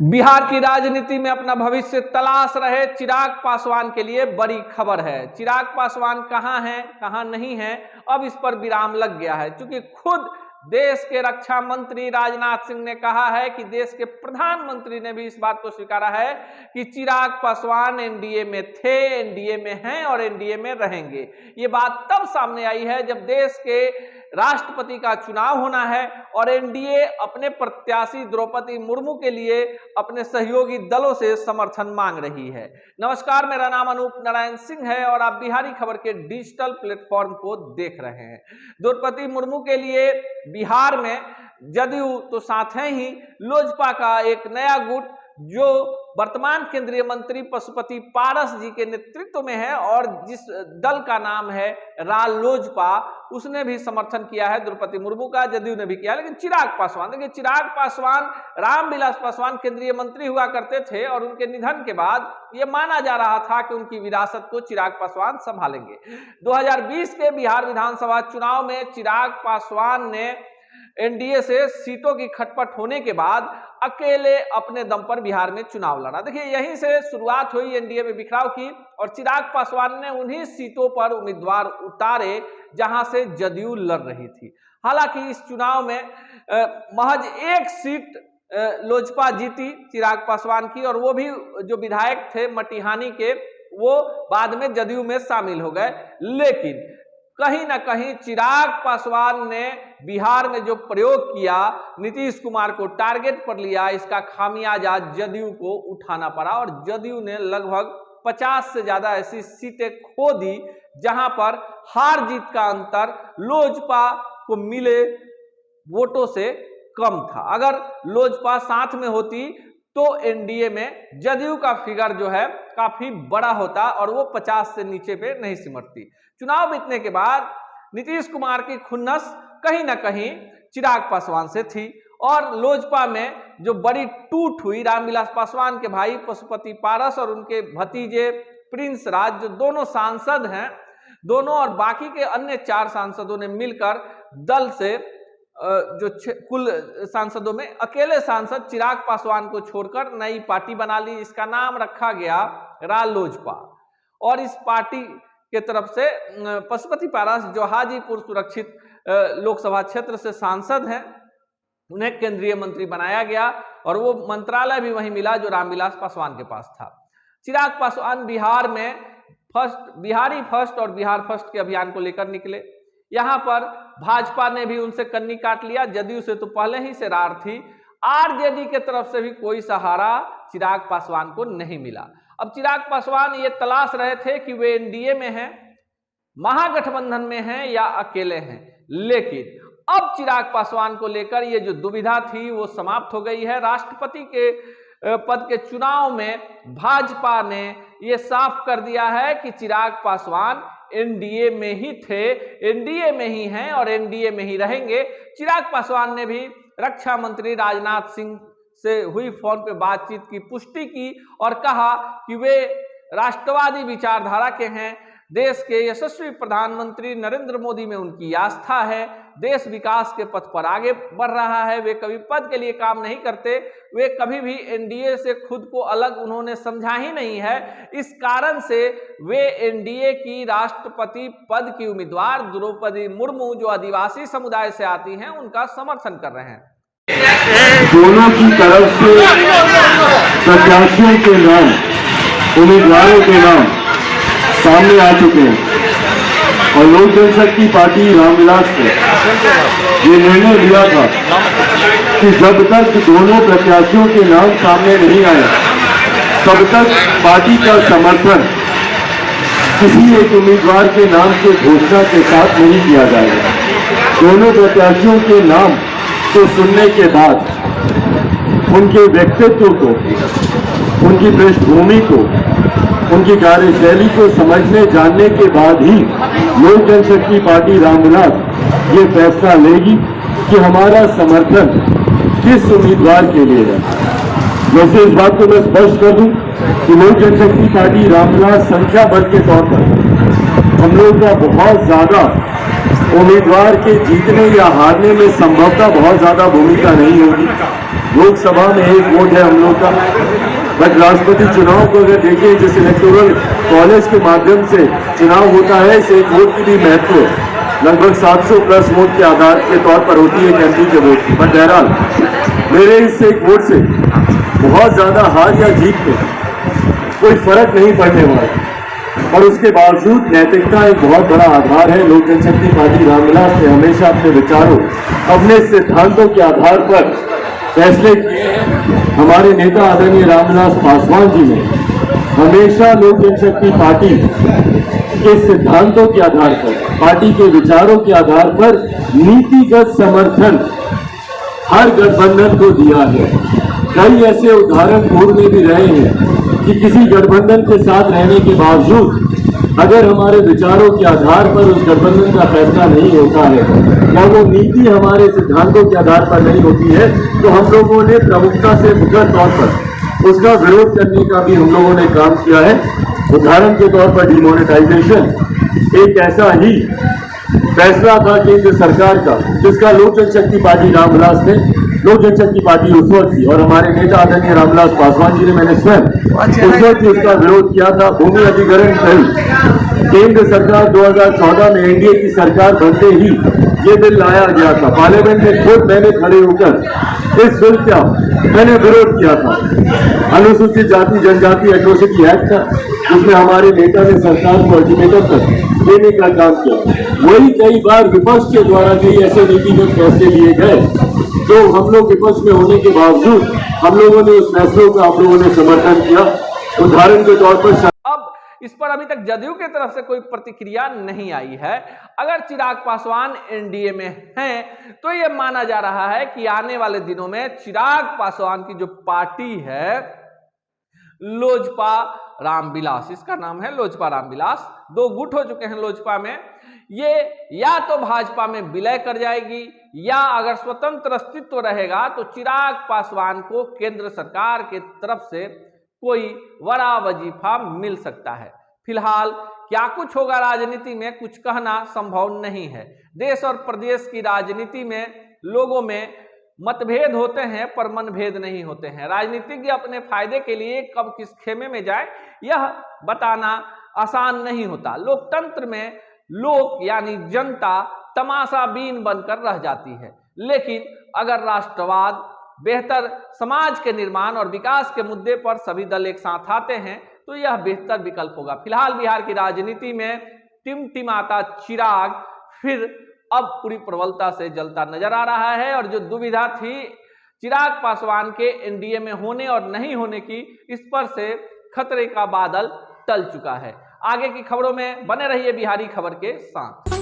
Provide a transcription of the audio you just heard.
बिहार की राजनीति में अपना भविष्य तलाश रहे चिराग पासवान के लिए बड़ी खबर है। चिराग पासवान कहां हैं, कहां नहीं हैं, अब इस पर विराम लग गया है। क्योंकि खुद देश के रक्षा मंत्री राजनाथ सिंह ने कहा है कि देश के प्रधानमंत्री ने भी इस बात को स्वीकारा है कि चिराग पासवान एनडीए में थे, एनडीए में हैं और एनडीए में रहेंगे। ये बात तब सामने आई है जब देश के राष्ट्रपति का चुनाव होना है और एनडीए अपने प्रत्याशी द्रौपदी मुर्मू के लिए अपने सहयोगी दलों से समर्थन मांग रही है। नमस्कार, मेरा नाम अनूप नारायण सिंह है और आप बिहारी खबर के डिजिटल प्लेटफॉर्म को देख रहे हैं। द्रौपदी मुर्मू के लिए बिहार में जदयू तो साथ है ही, लोजपा का एक नया गुट जो वर्तमान केंद्रीय मंत्री पशुपति पारस जी के नेतृत्व में है और जिस दल का नाम है रालोजपा, उसने भी समर्थन किया है द्रौपदी मुर्मू का, जदयू ने भी किया। लेकिन चिराग पासवान, देखिए चिराग पासवान, रामविलास पासवान केंद्रीय मंत्री हुआ करते थे और उनके निधन के बाद यह माना जा रहा था कि उनकी विरासत को चिराग पासवान संभालेंगे। 2020 के बिहार विधानसभा चुनाव में चिराग पासवान ने एनडीए से सीटों की खटपट होने के बाद अकेले अपने दम पर बिहार में चुनाव लड़ा। देखिए यहीं से शुरुआत हुई एनडीए में बिखराव की और चिराग पासवान ने उन्हीं सीटों पर उम्मीदवार उतारे जहां से जदयू लड़ रही थी। हालांकि इस चुनाव में महज एक सीट लोजपा जीती चिराग पासवान की, और वो भी जो विधायक थे मटिहानी के, वो बाद में जदयू में शामिल हो गए। लेकिन कहीं ना कहीं चिराग पासवान ने बिहार में जो प्रयोग किया, नीतीश कुमार को टारगेट पर लिया, इसका खामियाजा जदयू को उठाना पड़ा और जदयू ने लगभग 50 से ज्यादा ऐसी सीटें खो दी जहां पर हार जीत का अंतर लोजपा को मिले वोटों से कम था। अगर लोजपा साथ में होती तो एनडीए में जदयू का फिगर जो है काफी बड़ा होता और वो 50 से नीचे पे नहीं सिमटती। चुनाव बीतने के बाद नीतीश कुमार की खुन्नस कहीं ना कहीं चिराग पासवान से थी और लोजपा में जो बड़ी टूट हुई, रामविलास पासवान के भाई पशुपति पारस और उनके भतीजे प्रिंस राज, जो दोनों सांसद हैं, दोनों और बाकी के अन्य 4 सांसदों ने मिलकर दल से जो कुल सांसदों में अकेले सांसद चिराग पासवान को छोड़कर नई पार्टी बना ली। इसका नाम रखा गया रालोजपा और इस पार्टी के तरफ से पशुपति पारस जो हाजीपुर सुरक्षित लोकसभा क्षेत्र से सांसद हैं, उन्हें केंद्रीय मंत्री बनाया गया और वो मंत्रालय भी वहीं मिला जो रामविलास पासवान के पास था। चिराग पासवान बिहार में बिहारी फर्स्ट और बिहार फर्स्ट के अभियान को लेकर निकले। यहाँ पर भाजपा ने भी उनसे कन्नी काट लिया, जदयू से तो पहले ही से रार थी। आरजेडी के तरफ से भी कोई सहारा चिराग पासवान को नहीं मिला। अब चिराग पासवान ये तलाश रहे थे कि वे एनडीए में हैं, महागठबंधन में हैं या अकेले हैं। लेकिन अब चिराग पासवान को लेकर ये जो दुविधा थी वो समाप्त हो गई है। राष्ट्रपति के पद के चुनाव में भाजपा ने ये साफ कर दिया है कि चिराग पासवान एनडीए में ही थे, एनडीए में ही हैं और एनडीए में ही रहेंगे। चिराग पासवान ने भी रक्षा मंत्री राजनाथ सिंह से हुई फोन पे बातचीत की पुष्टि की और कहा कि वे राष्ट्रवादी विचारधारा के हैं, देश के यशस्वी प्रधानमंत्री नरेंद्र मोदी में उनकी आस्था है, देश विकास के पथ पर आगे बढ़ रहा है, वे कभी पद के लिए काम नहीं करते, वे कभी भी एनडीए से खुद को अलग उन्होंने समझा ही नहीं है। इस कारण से वे एनडीए की राष्ट्रपति पद की उम्मीदवार द्रौपदी मुर्मू जो आदिवासी समुदाय से आती हैं, उनका समर्थन कर रहे हैं। दोनों की तरफ से प्रत्याशियों के नाम, उम्मीदवारों के नाम सामने आ चुके हैं और लोक जनशक्ति पार्टी रामविलास ने ये निर्णय लिया था कि जब तक दोनों प्रत्याशियों के नाम सामने नहीं आए तब तक पार्टी का समर्थन किसी एक उम्मीदवार के नाम के घोषणा के साथ नहीं किया जाएगा। दोनों प्रत्याशियों के नाम को सुनने के बाद उनके व्यक्तित्व को, उनकी पृष्ठभूमि को, उनकी कार्यशैली को समझने जानने के बाद ही लोक जनशक्ति पार्टी रामविलास ये फैसला लेगी कि हमारा समर्थन किस उम्मीदवार के लिए है। वैसे इस बात को मैं स्पष्ट कर दूं कि लोक जनशक्ति पार्टी रामविलास संख्या बल के तौर पर हम लोग का बहुत ज्यादा उम्मीदवार के जीतने या हारने में संभवतः बहुत ज्यादा भूमिका नहीं होगी। लोकसभा में एक वोट है हम लोग का, बट राष्ट्रपति चुनाव को अगर देखें जिस इलेक्टोरल कॉलेज के माध्यम से चुनाव होता है, इस एक वोट की भी महत्व लगभग 700 प्लस वोट के आधार के तौर पर होती है एक एमपी के वोट की। बट बहरहाल मेरे इस एक वोट से बहुत ज्यादा हार या जीत में कोई फर्क नहीं पड़ने वाला, और उसके बावजूद नैतिकता एक बहुत बड़ा आधार है। लोक जनशक्ति पार्टी रामविलास ने हमेशा अपने विचारों, अपने सिद्धांतों के आधार पर फैसले किए हैं। हमारे नेता आदरणीय रामविलास पासवान जी ने हमेशा लोक जनशक्ति पार्टी के सिद्धांतों के आधार पर, पार्टी के विचारों के आधार पर नीतिगत समर्थन हर गठबंधन को दिया है। कई ऐसे उदाहरण पूर्व में भी रहे हैं कि किसी गठबंधन के साथ रहने के बावजूद अगर हमारे विचारों के आधार पर उस गठबंधन का फैसला नहीं होता है या वो नीति हमारे सिद्धांतों के आधार पर नहीं होती है, तो हम लोगों ने प्रमुखता से मुखर तौर पर उसका विरोध करने का भी हम लोगों ने काम किया है। उदाहरण के तौर पर डिमोनेटाइजेशन एक ऐसा ही फैसला था केंद्र सरकार का, जिसका लोक जनशक्ति पार्टी रामविलास ने, लोक जनशक्ति पार्टी उस वक्त थी और हमारे नेता आदरणीय रामविलास पासवान जी ने, मैंने स्वयं उस वक्त ही उसका विरोध किया था। भूमि अधिग्रहण बिल केंद्र सरकार 2014 में एनडीए की सरकार बनते ही ये बिल लाया गया था। पार्लियामेंट में खुद मैंने खड़े होकर इस बिल का मैंने विरोध किया था। अनुसूचित जाति जनजाति एट्रोसिटी एक्ट था, जिसमें हमारे नेता ने सरकार को अल्टीमेटम तक देने का काम किया। वही कई बार विपक्ष के द्वारा कई ऐसे नीतिगत फैसले लिए गए जो हम लोग विपक्ष में होने के बावजूद हम लोगों ने उस फैसलों का हम लोगों ने समर्थन किया। उदाहरण के तौर पर अब इस पर अभी तक जदयू की तरफ से कोई प्रतिक्रिया नहीं आई है। अगर चिराग पासवान एनडीए में हैं तो यह माना जा रहा है कि आने वाले दिनों में चिराग पासवान की जो पार्टी है लोजपा रामविलास, इसका नाम है लोजपा रामविलास, 2 गुट हो चुके हैं लोजपा में, ये या तो भाजपा में विलय कर जाएगी या अगर स्वतंत्र अस्तित्व रहेगा तो चिराग पासवान को केंद्र सरकार के तरफ से कोई बड़ा वजीफा मिल सकता है। फिलहाल क्या कुछ होगा राजनीति में कुछ कहना संभव नहीं है। देश और प्रदेश की राजनीति में लोगों में मतभेद होते हैं पर मनभेद नहीं होते हैं। राजनीतिज्ञ अपने फायदे के लिए कब किस खेमे में जाए यह बताना आसान नहीं होता। लोकतंत्र में लोक यानी जनता तमाशाबीन बनकर रह जाती है, लेकिन अगर राष्ट्रवाद, बेहतर समाज के निर्माण और विकास के मुद्दे पर सभी दल एक साथ आते हैं तो यह बेहतर विकल्प होगा। फिलहाल बिहार की राजनीति में टिमटिमाता चिराग फिर अब पूरी प्रबलता से जलता नजर आ रहा है और जो दुविधा थी चिराग पासवान के एनडीए में होने और नहीं होने की, इस पर से खतरे का बादल टल चुका है। आगे की खबरों में बने रहिए बिहारी खबर के साथ।